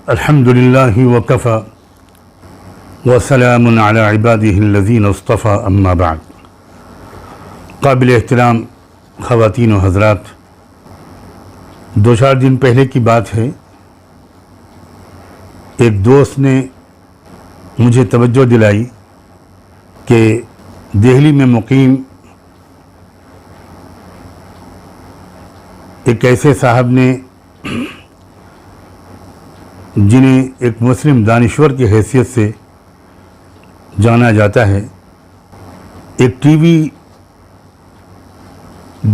الحمد للہ وکفی وسلام علی عبادہ الذین اصطفی اما بعد. قابل احترام خواتین و حضرات، 2-4 دن پہلے کی بات ہے، ایک دوست نے مجھے توجہ دلائی کہ دہلی میں مقیم ایک ایسے صاحب نے جنہیں ایک مسلم دانشور کی حیثیت سے جانا جاتا ہے، ایک ٹی وی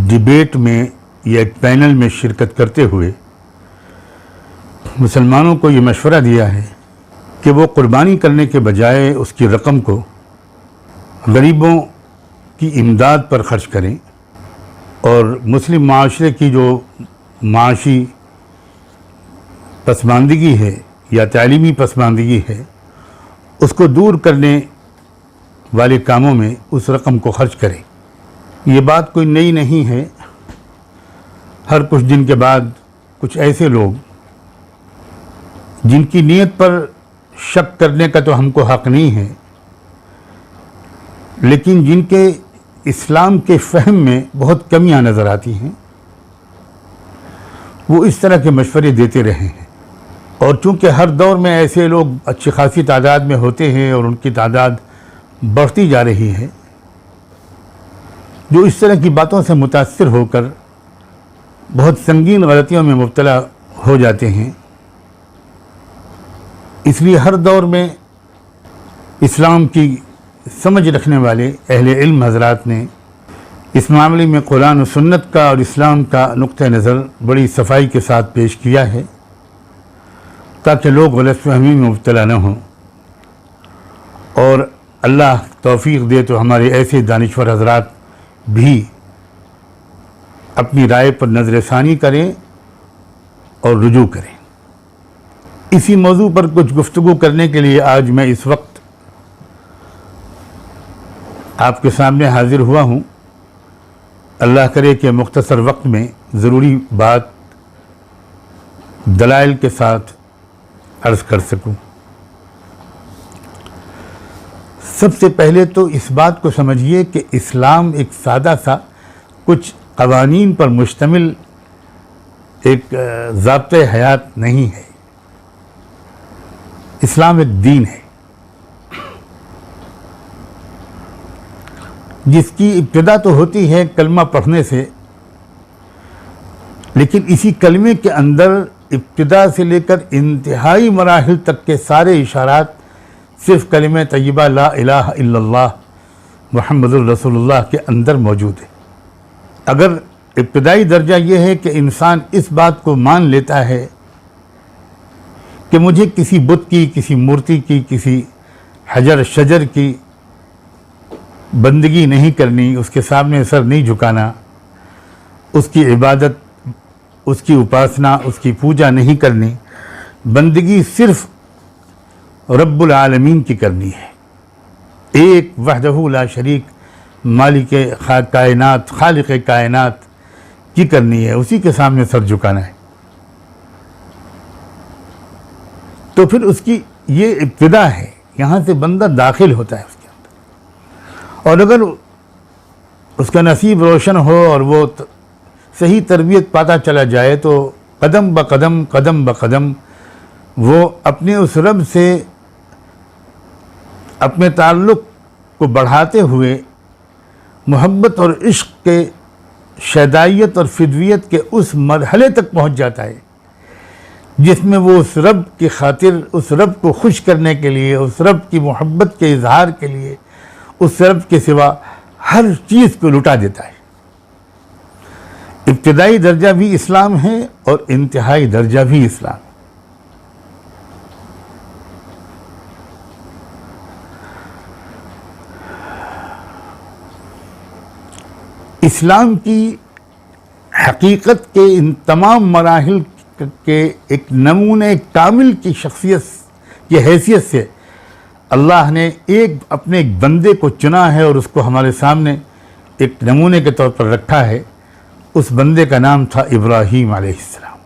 ڈیبیٹ میں یا ایک پینل میں شرکت کرتے ہوئے مسلمانوں کو یہ مشورہ دیا ہے کہ وہ قربانی کرنے کے بجائے اس کی رقم کو غریبوں کی امداد پر خرچ کریں اور مسلم معاشرے کی جو معاشی پسماندگی ہے یا تعلیمی پسماندگی ہے اس کو دور کرنے والے کاموں میں اس رقم کو خرچ کریں. یہ بات کوئی نئی نہیں ہے. ہر کچھ دن کے بعد کچھ ایسے لوگ جن کی نیت پر شک کرنے کا تو ہم کو حق نہیں ہے، لیکن جن کے اسلام کے فہم میں بہت کمیاں نظر آتی ہیں، وہ اس طرح کے مشورے دیتے رہے ہیں. اور چونکہ ہر دور میں ایسے لوگ اچھی خاصی تعداد میں ہوتے ہیں اور ان کی تعداد بڑھتی جا رہی ہے جو اس طرح کی باتوں سے متاثر ہو کر بہت سنگین غلطیوں میں مبتلا ہو جاتے ہیں. اس لیے ہر دور میں اسلام کی سمجھ رکھنے والے اہل علم حضرات نے اس معاملے میں قرآن و سنت کا اور اسلام کا نقطہ نظر بڑی صفائی کے ساتھ پیش کیا ہے تاکہ لوگ غلط فہمی میں مبتلا نہ ہوں. اور اللہ توفیق دے تو ہمارے ایسے دانشور حضرات بھی اپنی رائے پر نظر ثانی کریں اور رجوع کریں. اسی موضوع پر کچھ گفتگو کرنے کے لیے آج میں اس وقت آپ کے سامنے حاضر ہوا ہوں. اللہ کرے کہ مختصر وقت میں ضروری بات دلائل کے ساتھ عرض کر سکوں. سب سے پہلے تو اس بات کو سمجھیے کہ اسلام ایک سادہ سا کچھ قوانین پر مشتمل ایک ضابطۂ حیات نہیں ہے. اسلام ایک دین ہے جس کی ابتدا تو ہوتی ہے کلمہ پڑھنے سے، لیکن اسی کلمے کے اندر ابتدا سے لے کر انتہائی مراحل تک کے سارے اشارات صرف کلمہ طیبہ لا الہ الا اللہ محمد الرسول اللہ کے اندر موجود ہے. اگر ابتدائی درجہ یہ ہے کہ انسان اس بات کو مان لیتا ہے کہ مجھے کسی بت کی، کسی مورتی کی، کسی حجر شجر کی بندگی نہیں کرنی، اس کے سامنے سر نہیں جھکانا، اس کی عبادت، اس کی اپاسنا، اس کی پوجا نہیں کرنی، بندگی صرف رب العالمین کی کرنی ہے، ایک وحدہ لا شریک مالک کائنات، خالق کائنات کی کرنی ہے، اسی کے سامنے سر جھکانا ہے، تو پھر اس کی یہ ابتدا ہے. یہاں سے بندہ داخل ہوتا ہے اس کے اندر، اور اگر اس کا نصیب روشن ہو اور وہ صحیح تربیت پاتا چلا جائے تو قدم بقدم قدم بقدم وہ اپنے اس رب سے اپنے تعلق کو بڑھاتے ہوئے محبت اور عشق کے شیدائیت اور فدویت کے اس مرحلے تک پہنچ جاتا ہے جس میں وہ اس رب کی خاطر، اس رب کو خوش کرنے کے لیے، اس رب کی محبت کے اظہار کے لیے اس رب کے سوا ہر چیز کو لٹا دیتا ہے. ابتدائی درجہ بھی اسلام ہے اور انتہائی درجہ بھی اسلام. اسلام کی حقیقت کے ان تمام مراحل کے ایک نمونہ کامل کی شخصیت کی حیثیت سے اللہ نے اپنے ایک بندے کو چنا ہے اور اس کو ہمارے سامنے ایک نمونے کے طور پر رکھا ہے. اس بندے کا نام تھا ابراہیم علیہ السلام.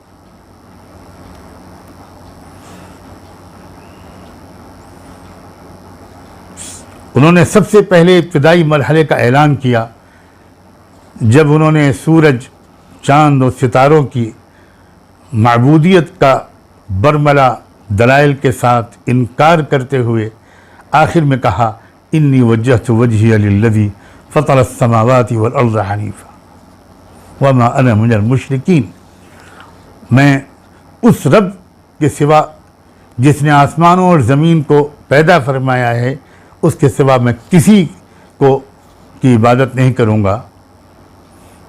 انہوں نے سب سے پہلے ابتدائی مرحلے کا اعلان کیا جب انہوں نے سورج، چاند اور ستاروں کی معبودیت کا برملا دلائل کے ساتھ انکار کرتے ہوئے آخر میں کہا انی وجہت وجہی للذی فطر السماوات والارض حنیفا وما انا من المشرکین، میں اس رب کے سوا جس نے آسمانوں اور زمین کو پیدا فرمایا ہے اس کے سوا میں کسی کو کی عبادت نہیں کروں گا۔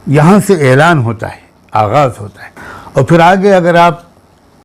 یہاں سے اعلان ہوتا ہے، آغاز ہوتا ہے، اور پھر آگے اگر آپ